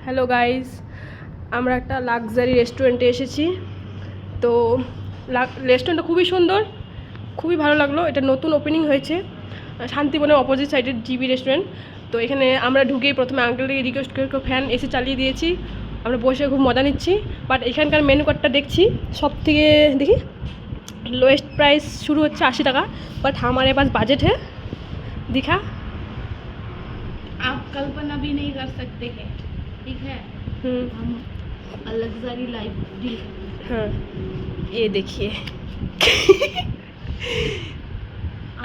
Hello guys, আমরা একটা luxury রেস্টুরেন্টে এসেছি। তো রেস্টুরেন্টটা খুবই সুন্দর, খুবই ভালো লাগলো। এটা নতুন ওপেনিং হয়েছে শান্তিবনের অপোজিট সাইডের জিবি রেস্টুরেন্ট। তো এখানে আমরা ঢুকেই প্রথমে আঙ্কেলকে রিকোয়েস্ট করে ফ্যান এসি চালিয়ে দিয়েছি। আমরা বসে খুব মজা নিচ্ছি। বাট এখানকার মেনু কার্ডটা দেখছি, সব থেকে দেখি लोएस्ट प्राइस शुरू होच्छे 80 टाका। बट हमारे पास बजट है, दिखा आप कल्पना भी नहीं कर सकते हैं, ठीक है। हम लग्जरी लाइफ जी। हाँ, ये देखिए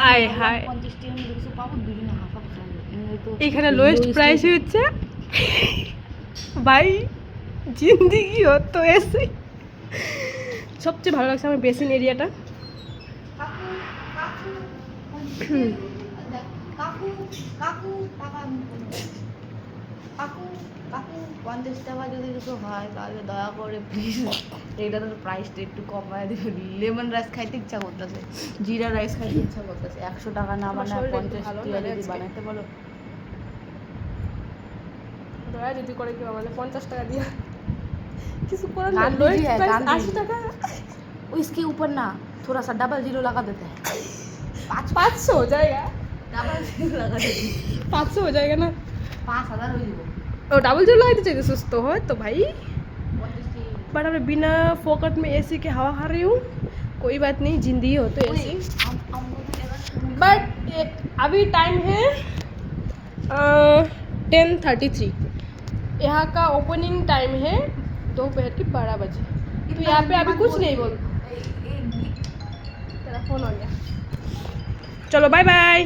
आय हाय এখানে লোয়েস্ট প্রাইস হচ্ছে ভাই জিন্দেগি हो तो ऐसे। সবচেয়ে ভালো লাগছে আমার বেসিন এরিয়াটা। কাকু 50 টাকা যদি কিছু হয় তাহলে দয়া করে প্লিজ এইটার প্রাইসটা একটু কমায় দেবেন। লেমন রাইস খাইতে ইচ্ছা করতেছে, জিরা রাইস খাইতে ইচ্ছা করতেছে। 100 টাকা না বানায় 50 টাকা যদি বানাইতে বলো, দয়া যদি করে কেউ আমাদের 50 টাকা দিয়ে কিছু করার না। लोएस्ट प्राइस 80 টাকা। वो इसके ऊपर ना थोड़ा सा डबल जीरो लगा देते हैं। 500 हो जाएगा, डबल जीरो लगा देते हैं, 500 हो जाएगा ना। 5000 हो जाएगा। और डबल जीरो लगाते चाहिए सुस्त हो तो भाई। बट मैं बिना फोकट में एसी के हवा खा रही हूँ, कोई बात नहीं, जिंदगी हो तो एसी। बट अभी टाइम है 10:33। यहाँ का ओपनिंग टाइम है दोपहर के 12 बजे। तो यहाँ पे अभी कुछ नहीं बोल। तेरा फोन हो गया, चलो बाय बाय।